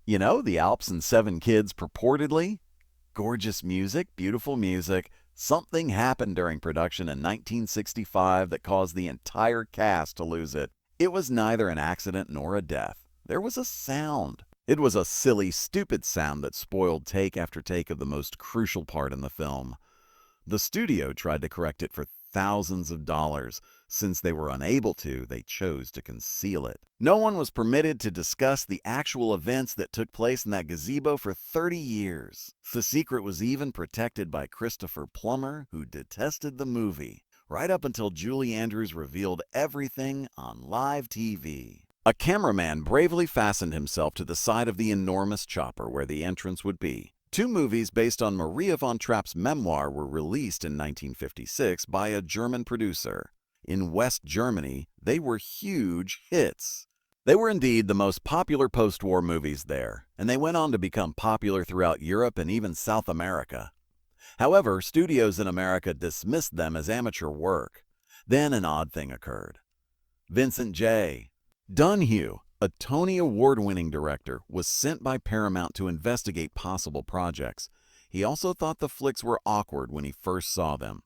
You know, the Alps and Seven Kids purportedly? Gorgeous music, beautiful music. Something happened during production in 1965 that caused the entire cast to lose it. It was neither an accident nor a death. There was a sound. It was a silly, stupid sound that spoiled take after take of the most crucial part in the film. The studio tried to correct it for thousands of dollars. Since they were unable to, they chose to conceal it. No one was permitted to discuss the actual events that took place in that gazebo for 30 years. The secret was even protected by Christopher Plummer, who detested the movie, right up until Julie Andrews revealed everything on live TV. A cameraman bravely fastened himself to the side of the enormous chopper where the entrance would be. Two movies based on Maria von Trapp's memoir were released in 1956 by a German producer. In West Germany, they were huge hits. They were indeed the most popular post-war movies there, and they went on to become popular throughout Europe and even South America. However, studios in America dismissed them as amateur work. Then an odd thing occurred. Vincent J. Dunhue, a Tony Award-winning director, was sent by Paramount to investigate possible projects. He also thought the flicks were awkward when he first saw them.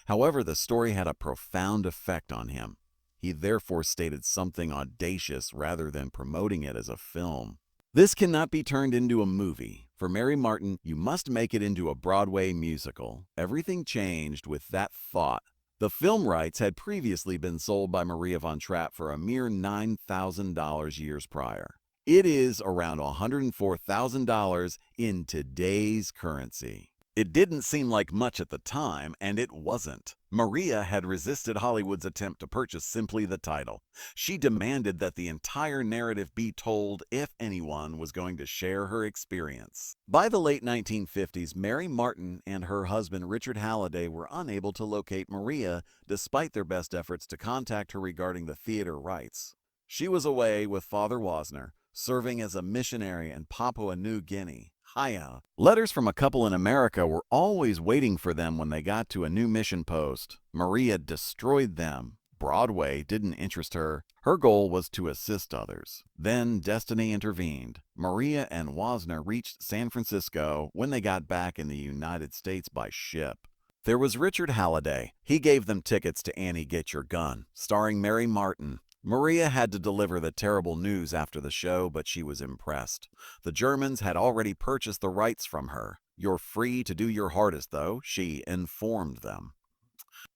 However, the story had a profound effect on him. He therefore stated something audacious rather than promoting it as a film. This cannot be turned into a movie. For Mary Martin, you must make it into a Broadway musical. Everything changed with that thought. The film rights had previously been sold by Maria von Trapp for a mere $9,000 years prior. It is around $104,000 in today's currency. It didn't seem like much at the time, and it wasn't. Maria had resisted Hollywood's attempt to purchase simply the title. She demanded that the entire narrative be told if anyone was going to share her experience. By the late 1950s, Mary Martin and her husband Richard Halliday were unable to locate Maria despite their best efforts to contact her regarding the theater rights. She was away with Father Wasner, serving as a missionary in Papua New Guinea. Hiya. Letters from a couple in America were always waiting for them when they got to a new mission post. Maria destroyed them. Broadway didn't interest her. Her goal was to assist others. Then destiny intervened. Maria and Wasner reached San Francisco when they got back in the United States by ship. There was Richard Halliday. He gave them tickets to Annie Get Your Gun, starring Mary Martin. Maria had to deliver the terrible news after the show, but she was impressed. The Germans had already purchased the rights from her. You're free to do your hardest, though, she informed them.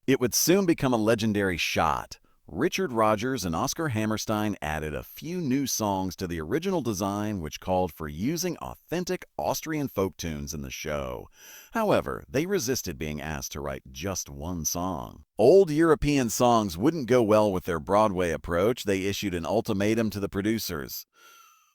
It would soon become a legendary shot. Richard Rodgers and Oscar Hammerstein added a few new songs to the original design, which called for using authentic Austrian folk tunes in the show. However, they resisted being asked to write just one song. Old European songs wouldn't go well with their Broadway approach. They issued an ultimatum to the producers.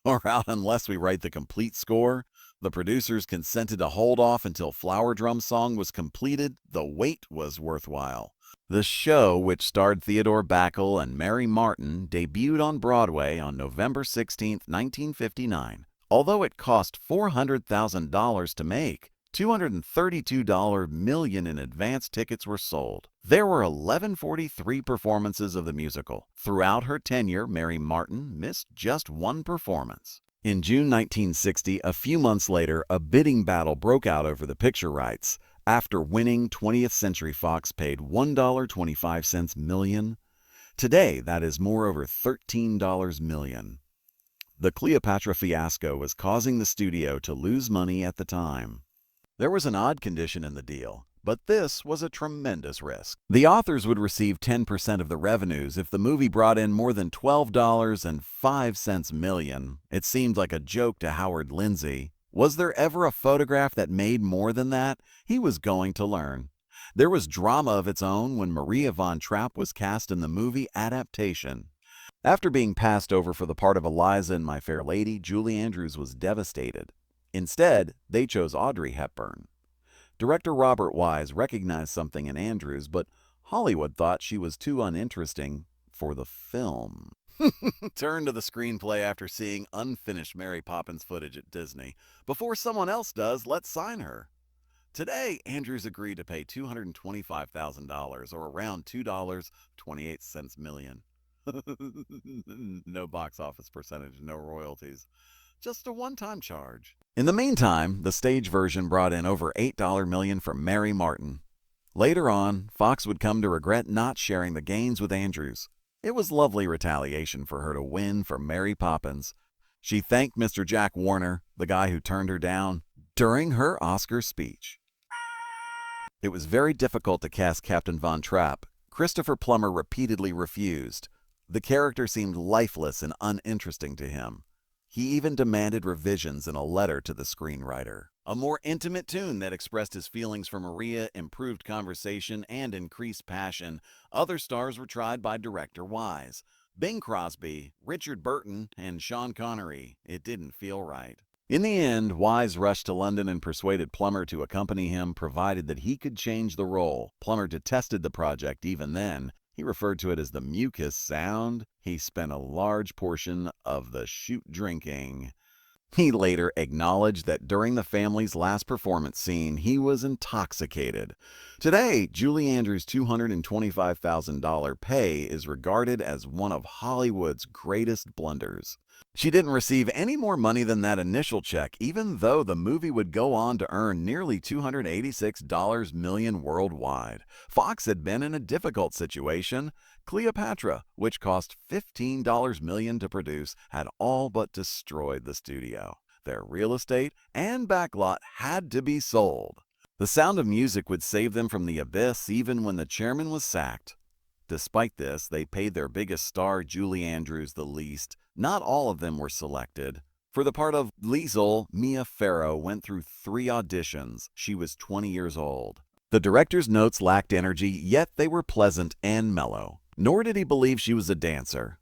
Or out unless we write the complete score. The producers consented to hold off until Flower Drum Song was completed. The wait was worthwhile. The show, which starred Theodore Backel and Mary Martin, debuted on Broadway on November 16, 1959. Although it cost $400,000 to make, $232 million in advance tickets were sold. There were 1143 performances of the musical. Throughout her tenure, Mary Martin missed just one performance. In June 1960, a few months later, a bidding battle broke out over the picture rights. After winning, 20th Century Fox paid $1.25 million. Today, that is more over $13 million. The Cleopatra fiasco was causing the studio to lose money at the time. There was an odd condition in the deal, but this was a tremendous risk. The authors would receive 10% of the revenues if the movie brought in more than $12.05 million. It seemed like a joke to Howard Lindsay. Was there ever a photograph that made more than that? He was going to learn. There was drama of its own when Maria von Trapp was cast in the movie adaptation. After being passed over for the part of Eliza in My Fair Lady, Julie Andrews was devastated. Instead, they chose Audrey Hepburn. Director Robert Wise recognized something in Andrews, but Hollywood thought she was too uninteresting for the film. Turn to the screenplay after seeing unfinished Mary Poppins footage at Disney. Before someone else does, let's sign her. Today, Andrews agreed to pay $225,000, or around $2.28 million. No box office percentage, no royalties. just a one-time charge. In the meantime, the stage version brought in over $8 million from Mary Martin. Later on, Fox would come to regret not sharing the gains with Andrews. It was lovely retaliation for her to win for Mary Poppins. She thanked Mr. Jack Warner, the guy who turned her down, during her Oscar speech. It was very difficult to cast Captain Von Trapp. Christopher Plummer repeatedly refused. The character seemed lifeless and uninteresting to him. He even demanded revisions in a letter to the screenwriter. A more intimate tune that expressed his feelings for Maria, improved conversation, and increased passion. Other stars were tried by director Wise. Bing Crosby, Richard Burton, and Sean Connery. It didn't feel right. In the end, Wise rushed to London and persuaded Plummer to accompany him, provided that he could change the role. Plummer detested the project even then. He referred to it as the mucus sound. He spent a large portion of the shoot drinking. He later acknowledged that during the family's last performance scene, he was intoxicated. Today, Julie Andrews' $225,000 pay is regarded as one of Hollywood's greatest blunders. She didn't receive any more money than that initial check, even though the movie would go on to earn nearly $286 million worldwide. Fox had been in a difficult situation. Cleopatra, which cost $15 million to produce, had all but destroyed the studio. Their real estate and backlot had to be sold. The Sound of Music would save them from the abyss even when the chairman was sacked. Despite this, they paid their biggest star, Julie Andrews, the least. Not all of them were selected. For the part of Liesl, Mia Farrow went through 3 auditions. She was 20 years old. The director's notes lacked energy, yet they were pleasant and mellow. Nor did he believe she was a dancer.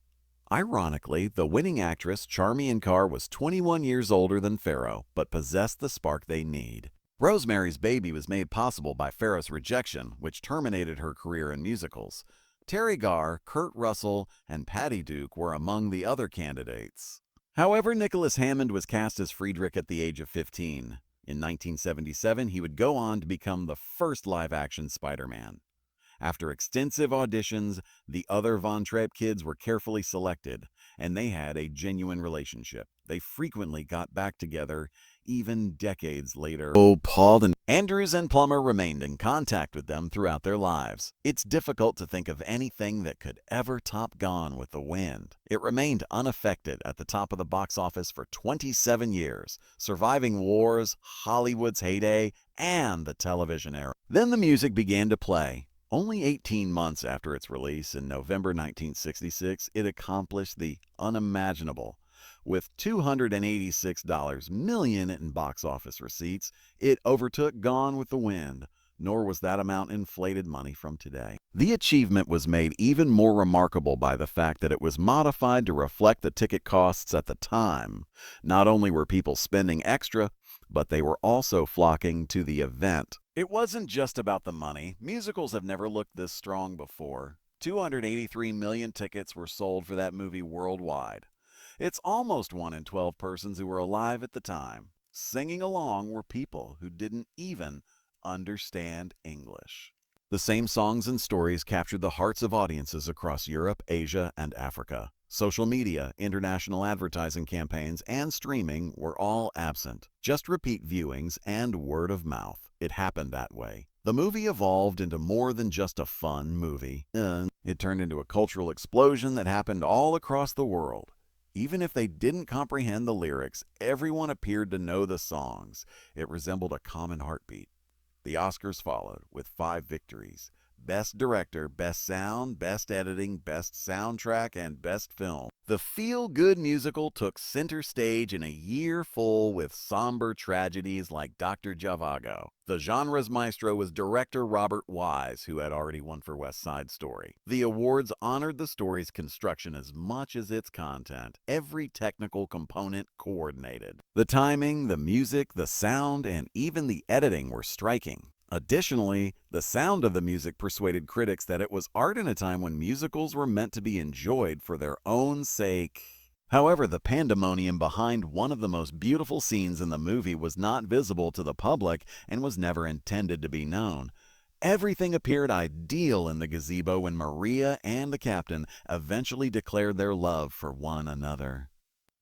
Ironically, the winning actress, Charmian Carr, was 21 years older than Farrow, but possessed the spark they need. Rosemary's Baby was made possible by Farrow's rejection, which terminated her career in musicals. Terry Garr, Kurt Russell, and Patty Duke were among the other candidates. However, Nicholas Hammond was cast as Friedrich at the age of 15. In 1977, he would go on to become the first live-action Spider-Man. After extensive auditions, the other Von Trapp kids were carefully selected, and they had a genuine relationship. They frequently got back together, even decades later. Paul and Andrews and Plummer remained in contact with them throughout their lives. It's difficult to think of anything that could ever top Gone with the Wind. It remained unaffected at the top of the box office for 27 years, surviving wars, Hollywood's heyday, and the television era. Then the music began to play. Only 18 months after its release in November 1966, it accomplished the unimaginable. With $286 million in box office receipts, it overtook Gone with the Wind, nor was that amount inflated money from today. The achievement was made even more remarkable by the fact that it was modified to reflect the ticket costs at the time. Not only were people spending extra, but they were also flocking to the event. It wasn't just about the money. Musicals have never looked this strong before. 283 million tickets were sold for that movie worldwide. It's almost 1 in 12 persons who were alive at the time. Singing along were people who didn't even understand English. The same songs and stories captured the hearts of audiences across Europe, Asia, and Africa. Social media, international advertising campaigns, and streaming were all absent. Just repeat viewings and word of mouth. It happened that way. The movie evolved into more than just a fun movie. It turned into a cultural explosion that happened all across the world. Even if they didn't comprehend the lyrics, everyone appeared to know the songs. It resembled a common heartbeat. The Oscars followed with 5 victories: Best Director, Best Sound, Best Editing, Best Soundtrack, and Best Film. The feel-good musical took center stage in a year full with somber tragedies like Dr. Zhivago. The genre's maestro was director Robert Wise, who had already won for West Side Story. The awards honored the story's construction as much as its content. Every technical component coordinated. The timing, the music, the sound, and even the editing were striking. Additionally, the sound of the music persuaded critics that it was art in a time when musicals were meant to be enjoyed for their own sake. However, the pandemonium behind one of the most beautiful scenes in the movie was not visible to the public and was never intended to be known. Everything appeared ideal in the gazebo when Maria and the captain eventually declared their love for one another.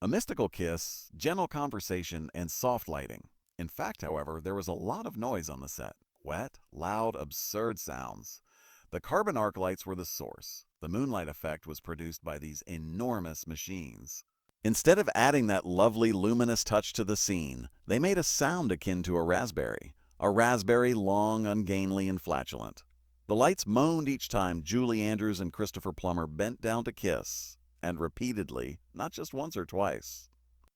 A mystical kiss, gentle conversation, and soft lighting. In fact, however, there was a lot of noise on the set. Wet, loud, absurd sounds. The carbon arc lights were the source. The moonlight effect was produced by these enormous machines. Instead of adding that lovely luminous touch to the scene, they made a sound akin to a raspberry. A raspberry long, ungainly, and flatulent. The lights moaned each time Julie Andrews and Christopher Plummer bent down to kiss, and repeatedly, not just once or twice.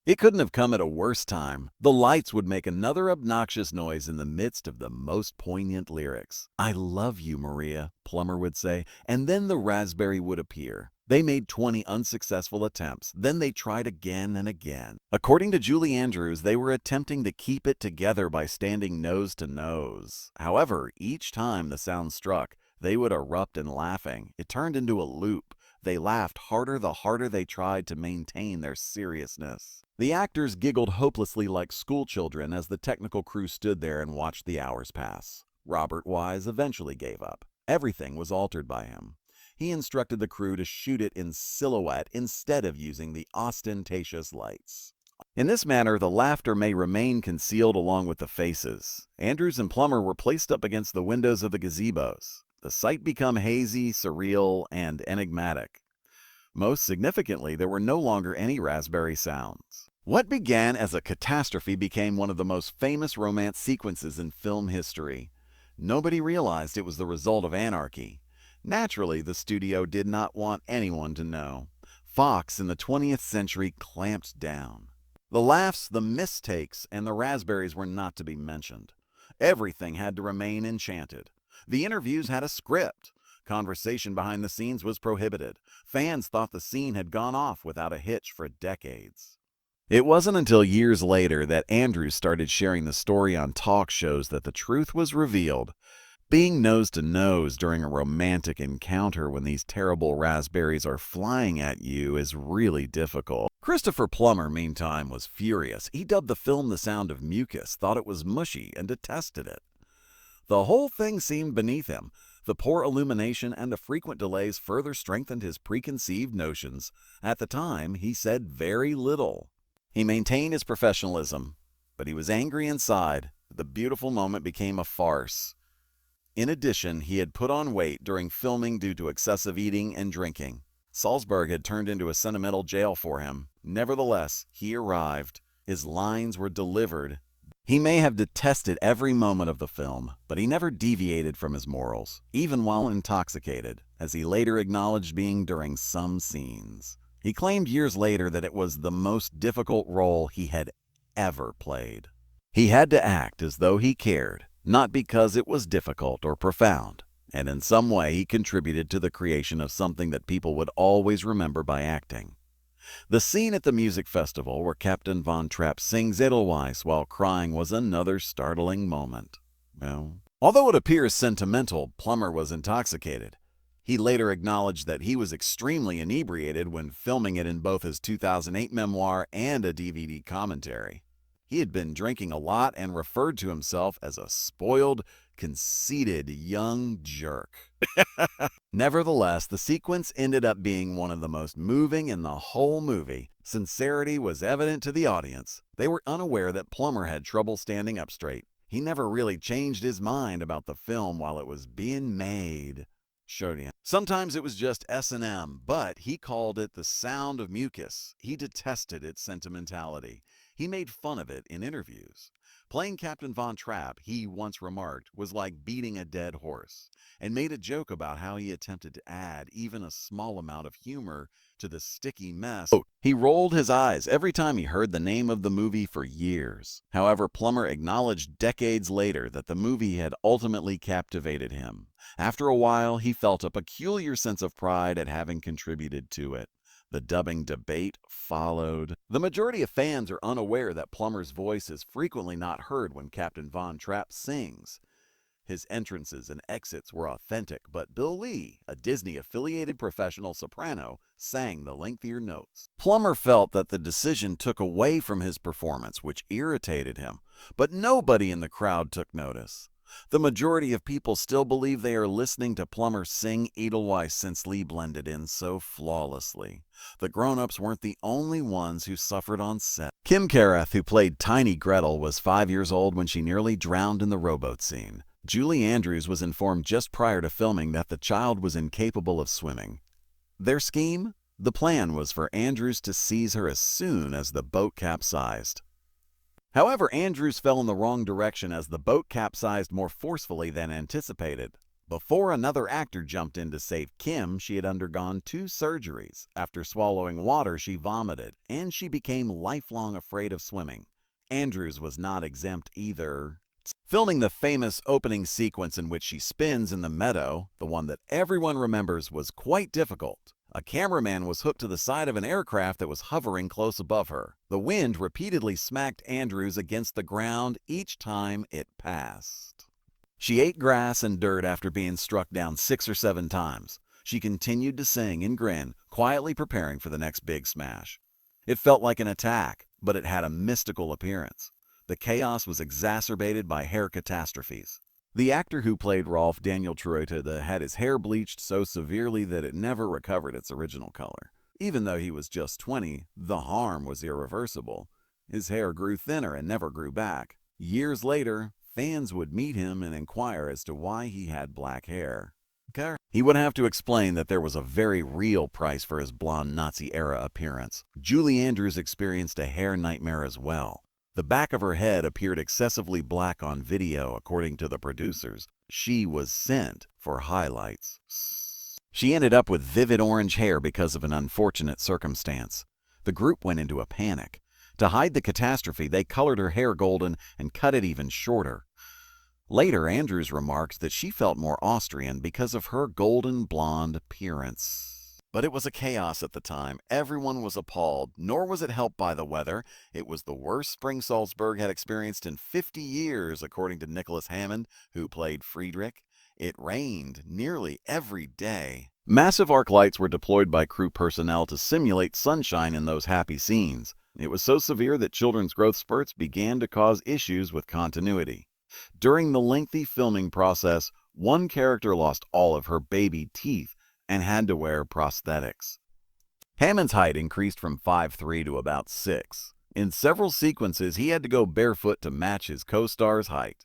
It couldn't have come at a worse time. The lights would make another obnoxious noise in the midst of the most poignant lyrics. "I love you, Maria," Plummer would say, and then the raspberry would appear. They made 20 unsuccessful attempts, then they tried again and again. According to Julie Andrews, they were attempting to keep it together by standing nose to nose. However, each time the sound struck, they would erupt in laughing. It turned into a loop. They laughed harder the harder they tried to maintain their seriousness. The actors giggled hopelessly like schoolchildren as the technical crew stood there and watched the hours pass. Robert Wise eventually gave up. Everything was altered by him. He instructed the crew to shoot it in silhouette instead of using the ostentatious lights. In this manner, the laughter may remain concealed along with the faces. Andrews and Plummer were placed up against the windows of the gazebos. The sight became hazy, surreal, and enigmatic. Most significantly, there were no longer any raspberry sounds. What began as a catastrophe became one of the most famous romance sequences in film history. Nobody realized it was the result of anarchy. Naturally, the studio did not want anyone to know. Fox in the 20th century clamped down. The laughs, the mistakes, and the raspberries were not to be mentioned. Everything had to remain enchanted. The interviews had a script. Conversation behind the scenes was prohibited. Fans thought the scene had gone off without a hitch for decades. It wasn't until years later that Andrews started sharing the story on talk shows that the truth was revealed. Being nose to nose during a romantic encounter when these terrible raspberries are flying at you is really difficult. Christopher Plummer, meantime, was furious. He dubbed the film The Sound of Mucus, thought it was mushy, and detested it. The whole thing seemed beneath him. The poor illumination and the frequent delays further strengthened his preconceived notions. At the time, he said very little. He maintained his professionalism, but he was angry inside. The beautiful moment became a farce. In addition, he had put on weight during filming due to excessive eating and drinking. Salzburg had turned into a sentimental jail for him. Nevertheless, he arrived. His lines were delivered. He may have detested every moment of the film, but he never deviated from his morals, even while intoxicated, as he later acknowledged being during some scenes. He claimed years later that it was the most difficult role he had ever played. He had to act as though he cared, not because it was difficult or profound, and in some way he contributed to the creation of something that people would always remember by acting. The scene at the music festival where Captain Von Trapp sings Edelweiss while crying was another startling moment. Well, although it appears sentimental, Plummer was intoxicated. He later acknowledged that he was extremely inebriated when filming it in both his 2008 memoir and a DVD commentary. He had been drinking a lot and referred to himself as a spoiled, conceited young jerk. Nevertheless, the sequence ended up being one of the most moving in the whole movie. Sincerity was evident to the audience. They were unaware that Plummer had trouble standing up straight. He never really changed his mind about the film while it was being made. Sometimes it was just S&M, but he called it The Sound of Mucus. He detested its sentimentality. He made fun of it in interviews. Playing Captain Von Trapp, he once remarked, was like beating a dead horse, and made a joke about how he attempted to add even a small amount of humor to the sticky mess. He rolled his eyes every time he heard the name of the movie for years. However, Plummer acknowledged decades later that the movie had ultimately captivated him. After a while, he felt a peculiar sense of pride at having contributed to it. The dubbing debate followed. The majority of fans are unaware that Plummer's voice is frequently not heard when Captain Von Trapp sings. His entrances and exits were authentic, but Bill Lee, a Disney-affiliated professional soprano, sang the lengthier notes. Plummer felt that the decision took away from his performance, which irritated him, but nobody in the crowd took notice. The majority of people still believe they are listening to Plummer sing Edelweiss since Lee blended in so flawlessly. The grown-ups weren't the only ones who suffered on set. Kim Carruth, who played Tiny Gretel, was 5 years old when she nearly drowned in the rowboat scene. Julie Andrews was informed just prior to filming that the child was incapable of swimming. Their scheme? The plan was for Andrews to seize her as soon as the boat capsized. However, Andrews fell in the wrong direction as the boat capsized more forcefully than anticipated. Before another actor jumped in to save Kim, she had undergone 2 surgeries. After swallowing water, she vomited, and she became lifelong afraid of swimming. Andrews was not exempt either. Filming the famous opening sequence in which she spins in the meadow, the one that everyone remembers, was quite difficult. A cameraman was hooked to the side of an aircraft that was hovering close above her. The wind repeatedly smacked Andrews against the ground each time it passed. She ate grass and dirt after being struck down 6 or 7 times. She continued to sing and grin, quietly preparing for the next big smash. It felt like an attack, but it had a mystical appearance. The chaos was exacerbated by hair catastrophes. The actor who played Rolf, Daniel Truita, had his hair bleached so severely that it never recovered its original color. Even though he was just 20, the harm was irreversible. His hair grew thinner and never grew back. Years later, fans would meet him and inquire as to why he had black hair. He would have to explain that there was a very real price for his blonde Nazi-era appearance. Julie Andrews experienced a hair nightmare as well. The back of her head appeared excessively black on video, according to the producers. She was sent for highlights. She ended up with vivid orange hair because of an unfortunate circumstance. The group went into a panic. To hide the catastrophe, they colored her hair golden and cut it even shorter. Later, Andrews remarked that she felt more Austrian because of her golden blonde appearance. But it was a chaos at the time. Everyone was appalled, nor was it helped by the weather. It was the worst spring Salzburg had experienced in 50 years, according to Nicholas Hammond, who played Friedrich. It rained nearly every day. Massive arc lights were deployed by crew personnel to simulate sunshine in those happy scenes. It was so severe that children's growth spurts began to cause issues with continuity. During the lengthy filming process, one character lost all of her baby teeth and had to wear prosthetics. Hammond's height increased from 5'3" to about 6. In several sequences, he had to go barefoot to match his co-star's height.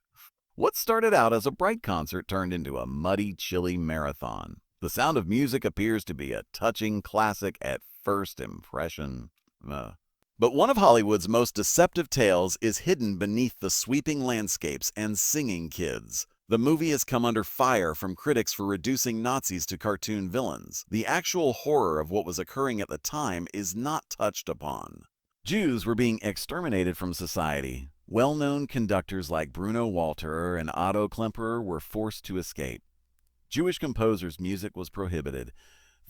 What started out as a bright concert turned into a muddy, chilly marathon. The Sound of Music appears to be a touching classic at first impression. But one of Hollywood's most deceptive tales is hidden beneath the sweeping landscapes and singing kids. The movie has come under fire from critics for reducing Nazis to cartoon villains. The actual horror of what was occurring at the time is not touched upon. Jews were being exterminated from society. Well-known conductors like Bruno Walter and Otto Klemperer were forced to escape. Jewish composers' music was prohibited.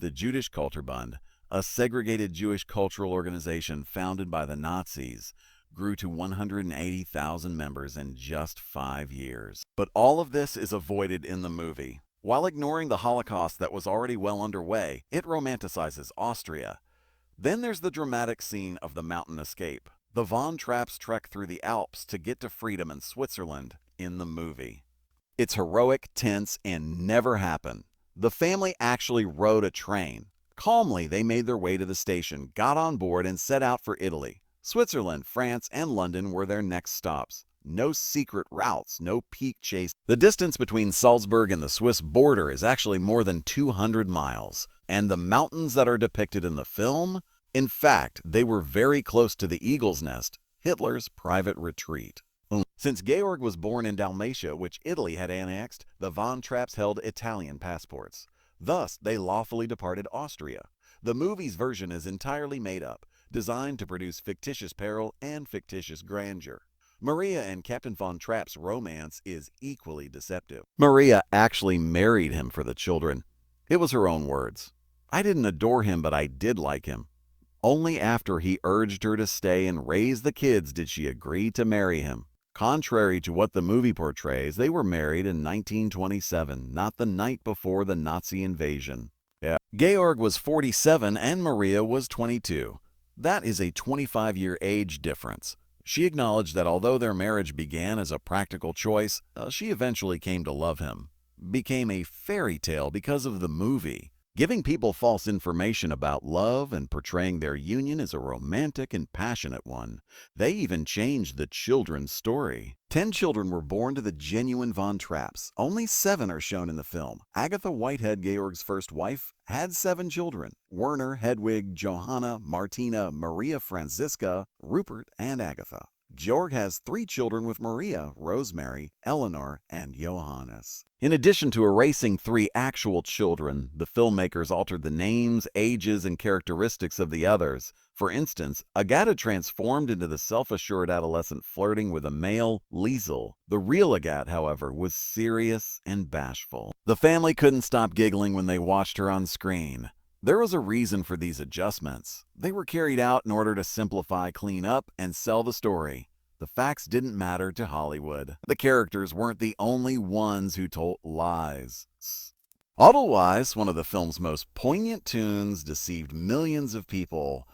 The Jüdische Kulturbund, a segregated Jewish cultural organization founded by the Nazis, grew to 180,000 members in just 5 years. But all of this is avoided in the movie. While ignoring the Holocaust that was already well underway, it romanticizes Austria. Then there's the dramatic scene of the mountain escape. The Von Trapps trek through the Alps to get to freedom in Switzerland in the movie. It's heroic, tense, and never happened. The family actually rode a train. Calmly, they made their way to the station, got on board, and set out for Italy. Switzerland, France, and London were their next stops. No secret routes, no peak chase. The distance between Salzburg and the Swiss border is actually more than 200 miles. And the mountains that are depicted in the film? In fact, they were very close to the Eagle's Nest, Hitler's private retreat. Since Georg was born in Dalmatia, which Italy had annexed, the Von Trapps held Italian passports. Thus, they lawfully departed Austria. The movie's version is entirely made up, designed to produce fictitious peril and fictitious grandeur. Maria and Captain Von Trapp's romance is equally deceptive. Maria actually married him for the children. It was her own words. "I didn't adore him, but I did like him." Only after he urged her to stay and raise the kids did she agree to marry him. Contrary to what the movie portrays, they were married in 1927, not the night before the Nazi invasion. Georg was 47 and Maria was 22. That is a 25-year age difference. She acknowledged that although their marriage began as a practical choice, she eventually came to love him. Became a fairy tale because of the movie, giving people false information about love and portraying their union as a romantic and passionate one. They even changed the children's story. 10 children were born to the genuine Von Trapps. Only 7 are shown in the film. Agatha Whitehead, Georg's first wife, had 7 children: Werner, Hedwig, Johanna, Martina, Maria Franziska, Rupert, and Agatha. Georg has 3 children with Maria, Rosemary, Eleanor, and Johannes. In addition to erasing 3 actual children, the filmmakers altered the names, ages, and characteristics of the others. For instance, Agatha transformed into the self-assured adolescent flirting with a male, Liesel. The real Agatha, however, was serious and bashful. The family couldn't stop giggling when they watched her on screen. There was a reason for these adjustments. They were carried out in order to simplify, clean up, and sell the story. The facts didn't matter to Hollywood. The characters weren't the only ones who told lies. Edelweiss, one of the film's most poignant tunes, deceived millions of people.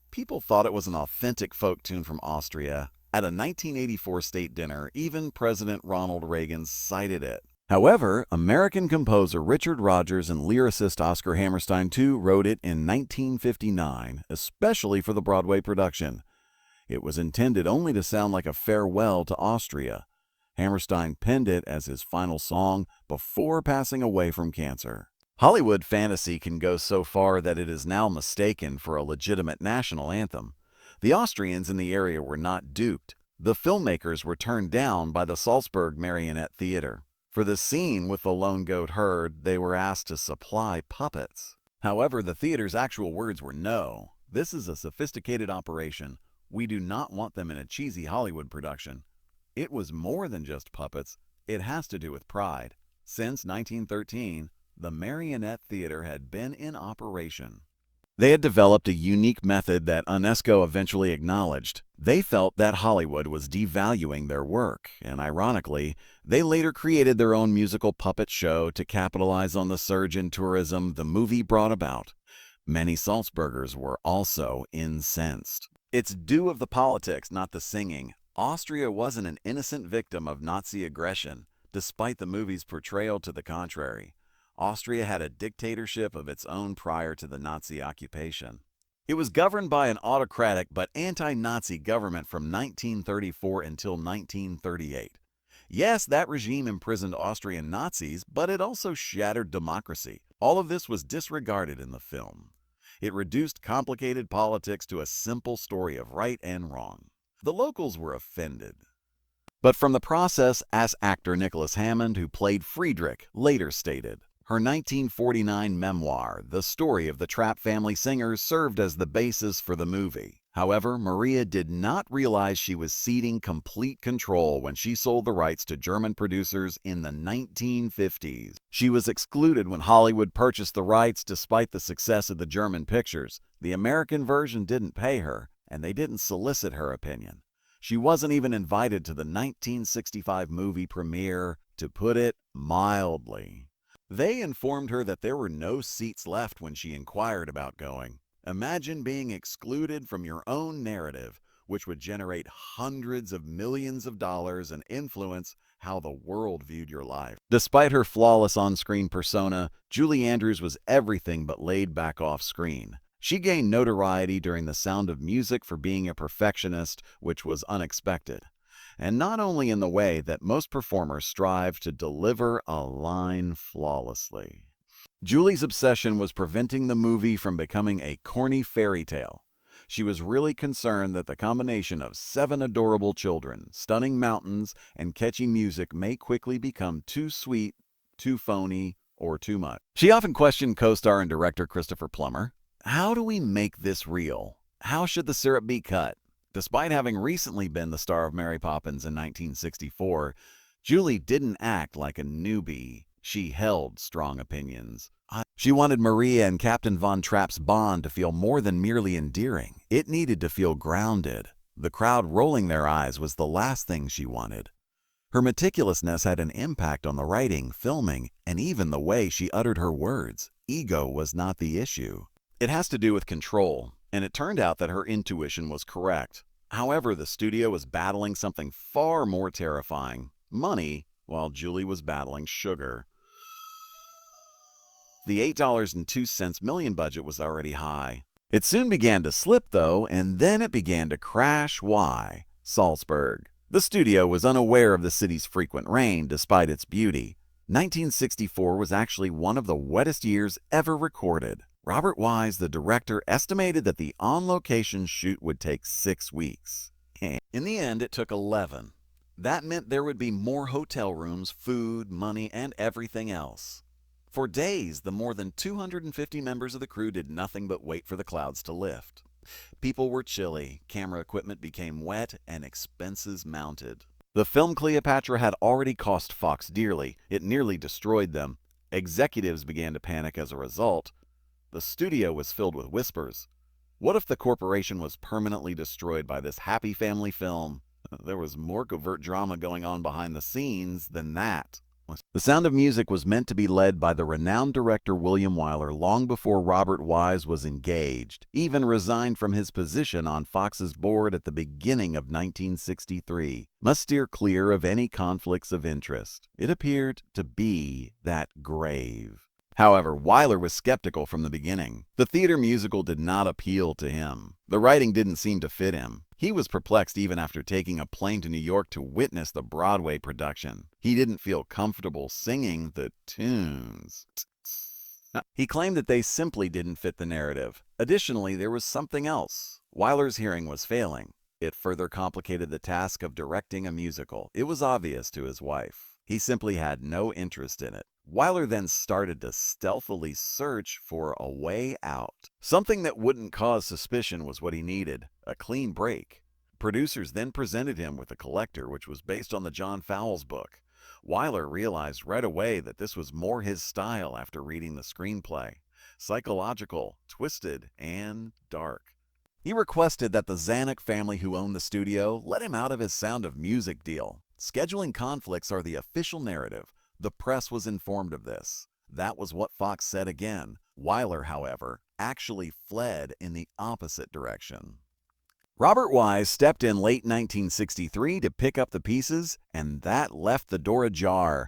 People thought it was an authentic folk tune from Austria. At a 1984 state dinner, even President Ronald Reagan cited it. However, American composer Richard Rodgers and lyricist Oscar Hammerstein II wrote it in 1959, especially for the Broadway production. It was intended only to sound like a farewell to Austria. Hammerstein penned it as his final song before passing away from cancer. Hollywood fantasy can go so far that it is now mistaken for a legitimate national anthem. The Austrians in the area were not duped. The filmmakers were turned down by the Salzburg Marionette Theater. For the scene with the lone goat herd, they were asked to supply puppets. However, the theater's actual words were no. This is a sophisticated operation. We do not want them in a cheesy Hollywood production. It was more than just puppets. It has to do with pride. Since 1913, the Marionette Theater had been in operation. They had developed a unique method that UNESCO eventually acknowledged. They felt that Hollywood was devaluing their work, and ironically, they later created their own musical puppet show to capitalize on the surge in tourism the movie brought about. Many Salzburgers were also incensed. It's due of the politics, not the singing. Austria wasn't an innocent victim of Nazi aggression, despite the movie's portrayal to the contrary. Austria had a dictatorship of its own prior to the Nazi occupation. It was governed by an autocratic but anti-Nazi government from 1934 until 1938. Yes, that regime imprisoned Austrian Nazis, but it also shattered democracy. All of this was disregarded in the film. It reduced complicated politics to a simple story of right and wrong. The locals were offended. But from the process, as actor Nicholas Hammond, who played Friedrich, later stated, her 1949 memoir, The Story of the Trapp Family Singers, served as the basis for the movie. However, Maria did not realize she was ceding complete control when she sold the rights to German producers in the 1950s. She was excluded when Hollywood purchased the rights despite the success of the German pictures. The American version didn't pay her, and they didn't solicit her opinion. She wasn't even invited to the 1965 movie premiere, to put it mildly. They informed her that there were no seats left when she inquired about going. Imagine being excluded from your own narrative, which would generate hundreds of millions of dollars and influence how the world viewed your life. Despite her flawless on-screen persona, Julie Andrews was everything but laid back off-screen. She gained notoriety during The Sound of Music for being a perfectionist, which was unexpected. And not only in the way that most performers strive to deliver a line flawlessly. Julie's obsession was preventing the movie from becoming a corny fairy tale. She was really concerned that the combination of 7 adorable children, stunning mountains, and catchy music may quickly become too sweet, too phony, or too much. She often questioned co-star and director Christopher Plummer, "How do we make this real? How should the syrup be cut?" Despite having recently been the star of Mary Poppins in 1964, Julie didn't act like a newbie. She held strong opinions. She wanted Maria and Captain Von Trapp's bond to feel more than merely endearing. It needed to feel grounded. The crowd rolling their eyes was the last thing she wanted. Her meticulousness had an impact on the writing, filming, and even the way she uttered her words. Ego was not the issue. It has to do with control, and it turned out that her intuition was correct. However, the studio was battling something far more terrifying: money, while Julie was battling sugar. The $8.02 million budget was already high. It soon began to slip, though, and then it began to crash. Why? Salzburg. The studio was unaware of the city's frequent rain, despite its beauty. 1964 was actually one of the wettest years ever recorded. Robert Wise, the director, estimated that the on-location shoot would take 6 weeks. In the end, it took 11. That meant there would be more hotel rooms, food, money, and everything else. For days, the more than 250 members of the crew did nothing but wait for the clouds to lift. People were chilly, camera equipment became wet, and expenses mounted. The film Cleopatra had already cost Fox dearly. It nearly destroyed them. Executives began to panic as a result. The studio was filled with whispers. What if the corporation was permanently destroyed by this happy family film? There was more covert drama going on behind the scenes than that. The Sound of Music was meant to be led by the renowned director William Wyler long before Robert Wise was engaged, even resigned from his position on Fox's board at the beginning of 1963. Must steer clear of any conflicts of interest. It appeared to be that grave. However, Wyler was skeptical from the beginning. The theater musical did not appeal to him. The writing didn't seem to fit him. He was perplexed even after taking a plane to New York to witness the Broadway production. He didn't feel comfortable singing the tunes. He claimed that they simply didn't fit the narrative. Additionally, there was something else. Wyler's hearing was failing. It further complicated the task of directing a musical. It was obvious to his wife. He simply had no interest in it. Wyler then started to stealthily search for a way out. Something that wouldn't cause suspicion was what he needed: a clean break. Producers then presented him with The Collector, which was based on the John Fowles book. Wyler realized right away that this was more his style after reading the screenplay: psychological, twisted, and dark. He requested that the Zanuck family, who owned the studio, let him out of his Sound of Music deal. Scheduling conflicts are the official narrative. The press was informed of this. That was what Fox said again. Wyler, however, actually fled in the opposite direction. Robert Wise stepped in late 1963 to pick up the pieces, and that left the door ajar.